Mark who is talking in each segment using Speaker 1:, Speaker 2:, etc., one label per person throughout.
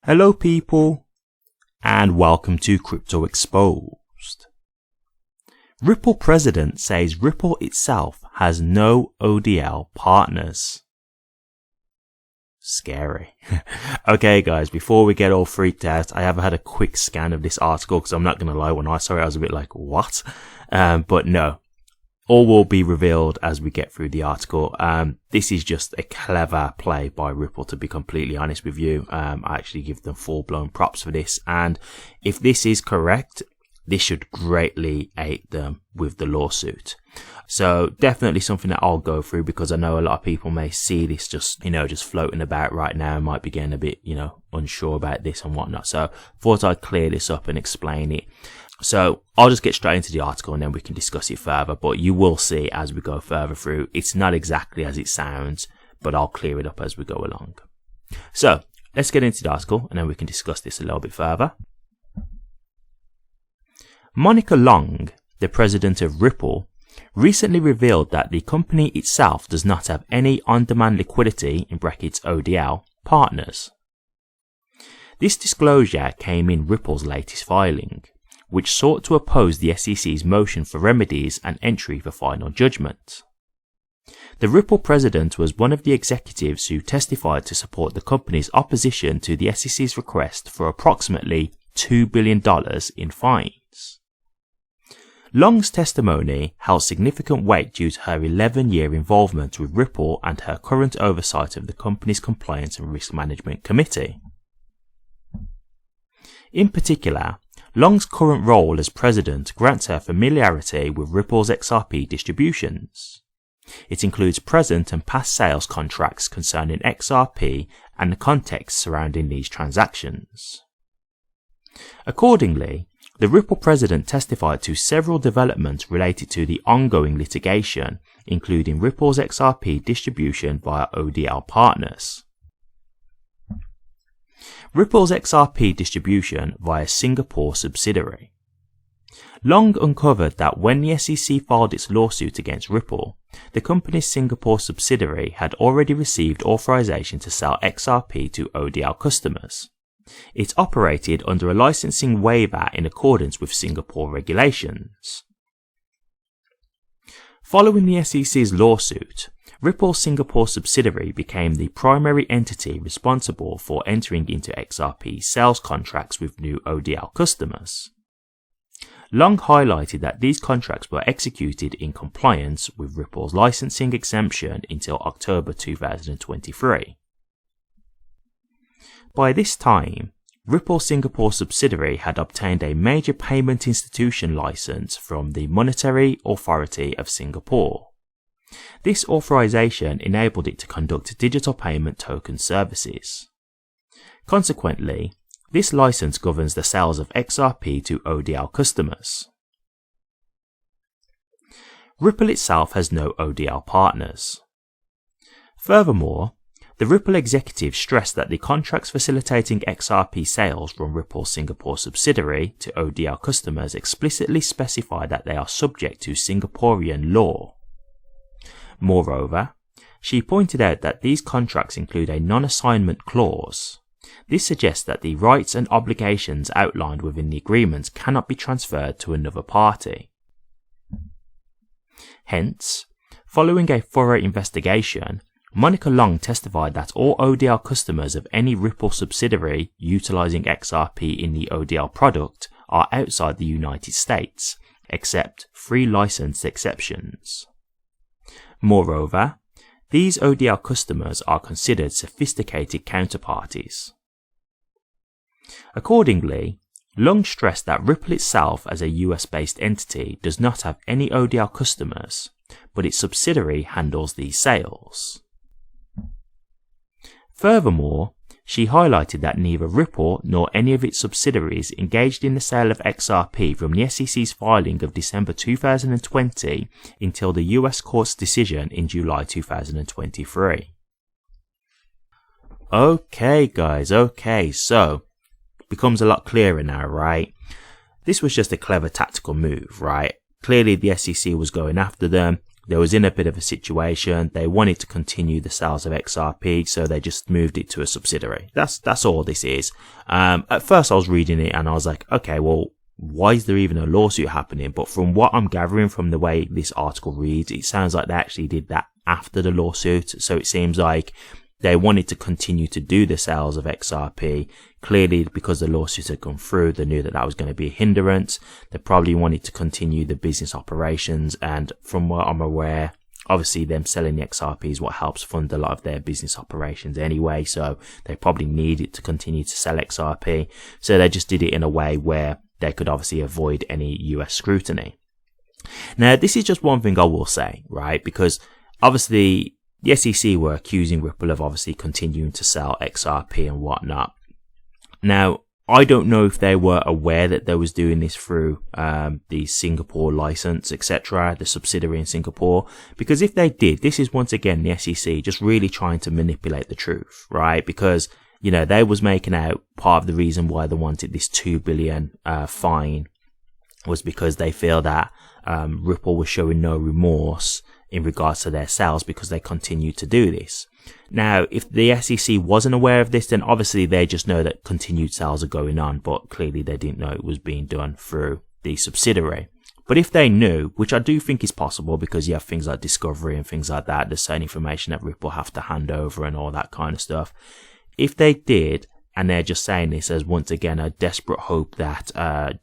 Speaker 1: Hello people, and welcome to Crypto Exposed. Ripple president says Ripple itself has no ODL partners. Scary. Okay guys, before we get all freaked out, I have had a quick scan of this article because I'm not going to lie, when I saw it I was a bit like, what? But no. All will be revealed as we get through the article. This is just a clever play by Ripple, to be completely honest with you. I actually give them full-blown props for this. And if this is correct, this should greatly aid them with the lawsuit. So definitely something that I'll go through, because I know a lot of people may see this just floating about right now and might be getting a bit, unsure about this and whatnot. So thought I'd clear this up and explain it. So I'll just get straight into the article and then we can discuss it further, but you will see as we go further through, it's not exactly as it sounds, but I'll clear it up as we go along. So let's get into the article and then we can discuss this a little bit further. Monica Long, the president of Ripple, recently revealed that the company itself does not have any on-demand liquidity (ODL) partners. This disclosure came in Ripple's latest filing, which sought to oppose the SEC's motion for remedies and entry for final judgment. The Ripple president was one of the executives who testified to support the company's opposition to the SEC's request for approximately $2 billion in fines. Long's testimony held significant weight due to her 11-year involvement with Ripple and her current oversight of the company's Compliance and Risk Management Committee. In particular, Long's current role as president grants her familiarity with Ripple's XRP distributions. It includes present and past sales contracts concerning XRP and the context surrounding these transactions. Accordingly, the Ripple president testified to several developments related to the ongoing litigation, including Ripple's XRP distribution via ODL Partners. Ripple's XRP distribution via Singapore subsidiary. Long uncovered that when the SEC filed its lawsuit against Ripple, the company's Singapore subsidiary had already received authorization to sell XRP to ODL customers. It operated under a licensing waiver in accordance with Singapore regulations. Following the SEC's lawsuit, Ripple's Singapore subsidiary became the primary entity responsible for entering into XRP sales contracts with new ODL customers. Long highlighted that these contracts were executed in compliance with Ripple's licensing exemption until October 2023. By this time, Ripple's Singapore subsidiary had obtained a major payment institution license from the Monetary Authority of Singapore. This authorization enabled it to conduct digital payment token services. Consequently, this license governs the sales of XRP to ODL customers. Ripple itself has no ODL partners. Furthermore, the Ripple executive stressed that the contracts facilitating XRP sales from Ripple's Singapore subsidiary to ODL customers explicitly specify that they are subject to Singaporean law. Moreover, she pointed out that these contracts include a non-assignment clause. This suggests that the rights and obligations outlined within the agreements cannot be transferred to another party. Hence, following a thorough investigation, Monica Long testified that all ODL customers of any Ripple subsidiary utilizing XRP in the ODL product are outside the United States, except 3 licensed exceptions. Moreover, these ODL customers are considered sophisticated counterparties. Accordingly, Long stressed that Ripple itself as a US-based entity does not have any ODL customers, but its subsidiary handles these sales. Furthermore, she highlighted that neither Ripple nor any of its subsidiaries engaged in the sale of XRP from the SEC's filing of December 2020 until the US court's decision in July 2023. Okay guys, so becomes a lot clearer now, right? This was just a clever tactical move, right? Clearly the SEC was going after them. They was in a bit of a situation. They wanted to continue the sales of XRP, so they just moved it to a subsidiary. That's all this is. At first I was reading it and I was like, okay, well, why is there even a lawsuit happening? But from what I'm gathering from the way this article reads, it sounds like they actually did that after the lawsuit. So it seems like they wanted to continue to do the sales of XRP. Clearly, because the lawsuits had gone through, they knew that that was going to be a hindrance. They probably wanted to continue the business operations. And from what I'm aware, obviously them selling the XRP is what helps fund a lot of their business operations anyway. So they probably needed to continue to sell XRP. So they just did it in a way where they could obviously avoid any US scrutiny. Now, this is just one thing I will say, right? Because obviously the SEC were accusing Ripple of obviously continuing to sell XRP and whatnot. Now, I don't know if they were aware that they was doing this through the Singapore license, etc., the subsidiary in Singapore. Because if they did, this is once again the SEC just really trying to manipulate the truth, right? Because, you know, they was making out part of the reason why they wanted this 2 billion fine was because they feel that Ripple was showing no remorse in regards to their sales because they continue to do this. Now, if the SEC wasn't aware of this, then obviously they just know that continued sales are going on, but clearly they didn't know it was being done through the subsidiary. But if they knew, which I do think is possible because you have things like discovery and things like that, there's certain information that Ripple have to hand over and all that kind of stuff. If they did, and they're just saying this as once again a desperate hope that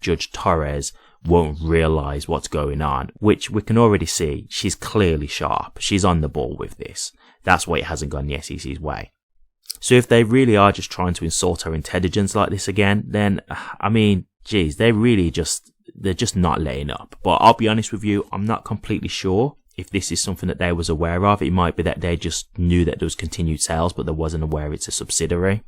Speaker 1: Judge Torres won't realize what's going on, which we can already see she's clearly sharp. She's on the ball with this. That's why it hasn't gone the SEC's way. So if they really are just trying to insult her intelligence like this again, then, I mean, geez, they're just not letting up. But I'll be honest with you, I'm not completely sure if this is something that they was aware of. It might be that they just knew that there was continued sales, but they wasn't aware it's a subsidiary.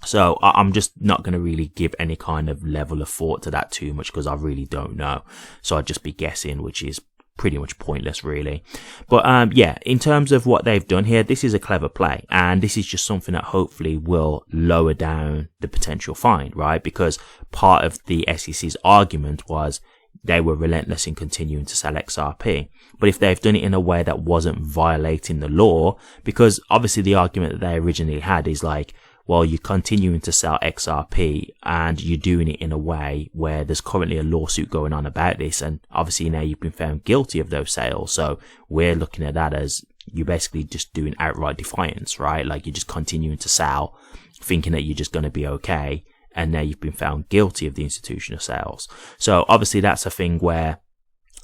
Speaker 1: So I'm just not going to really give any kind of level of thought to that too much because I really don't know. So I'd just be guessing, which is pretty much pointless really. But yeah, in terms of what they've done here, this is a clever play, and this is just something that hopefully will lower down the potential fine, right? Because part of the SEC's argument was they were relentless in continuing to sell XRP. But if they've done it in a way that wasn't violating the law, because obviously the argument that they originally had is like, well, you're continuing to sell XRP and you're doing it in a way where there's currently a lawsuit going on about this. And obviously now you've been found guilty of those sales. So we're looking at that as you're basically just doing outright defiance, right? Like you're just continuing to sell, thinking that you're just going to be okay. And now you've been found guilty of the institution of sales. So obviously that's a thing where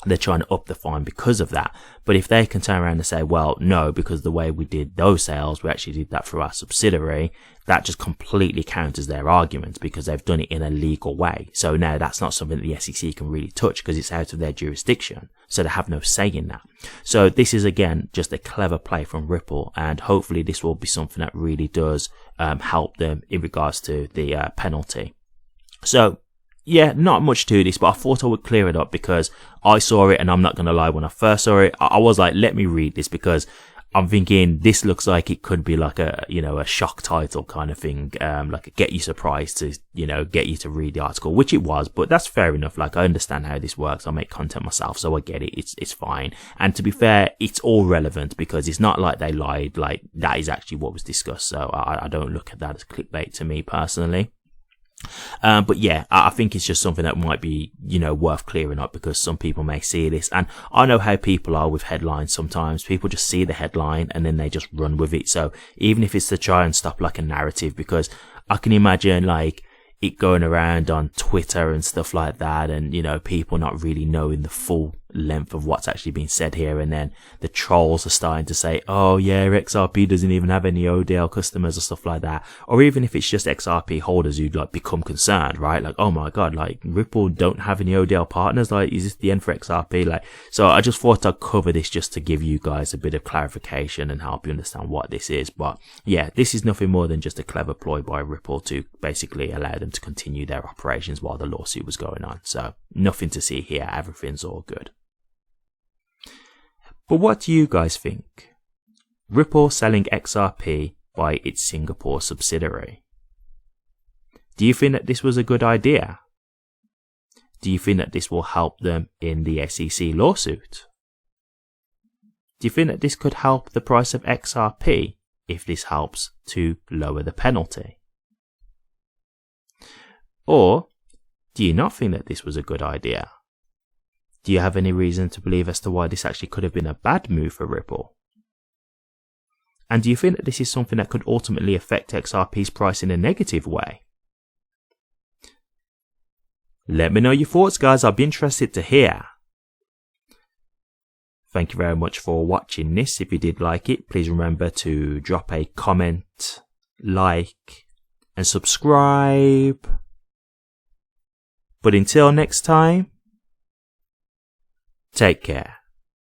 Speaker 1: they're trying to up the fine because of that. But if they can turn around and say, well, no, because the way we did those sales, we actually did that through our subsidiary, that just completely counters their argument because they've done it in a legal way. So now that's not something that the SEC can really touch because it's out of their jurisdiction. So they have no say in that. So this is, again, just a clever play from Ripple. And hopefully this will be something that really does help them in regards to the penalty. So, yeah, not much to this, but I thought I would clear it up because I saw it, and I'm not going to lie, when I first saw it, I was like, let me read this because I'm thinking this looks like it could be like a, you know, a shock title kind of thing, like a get you surprised to, you know, get you to read the article, which it was, but that's fair enough. Like, I understand how this works. I make content myself, so I get it. It's fine. And to be fair, it's all relevant because it's not like they lied. Like, that is actually what was discussed. So I don't look at that as clickbait to me personally. But yeah, I think it's just something that might be, you know, worth clearing up because some people may see this, and I know how people are with headlines sometimes. People just see the headline and then they just run with it. So even if it's to try and stop like a narrative, because I can imagine like it going around on Twitter and stuff like that, and, you know, people not really knowing the full length of what's actually being said here, and then the trolls are starting to say, oh yeah, XRP doesn't even have any ODL customers or stuff like that. Or even if it's just XRP holders who like become concerned, right? Like, oh my god, like Ripple don't have any ODL partners, like is this the end for XRP? Like, so I just thought I'd cover this just to give you guys a bit of clarification and help you understand what this is. But yeah, this is nothing more than just a clever ploy by Ripple to basically allow them to continue their operations while the lawsuit was going on. So nothing to see here, everything's all good. But what do you guys think? Ripple selling XRP by its Singapore subsidiary. Do you think that this was a good idea? Do you think that this will help them in the SEC lawsuit? Do you think that this could help the price of XRP if this helps to lower the penalty? Or do you not think that this was a good idea? Do you have any reason to believe as to why this actually could have been a bad move for Ripple? And do you think that this is something that could ultimately affect XRP's price in a negative way? Let me know your thoughts, guys. I'll be interested to hear. Thank you very much for watching this. If you did like it, please remember to drop a comment, like, and subscribe. But until next time, take care.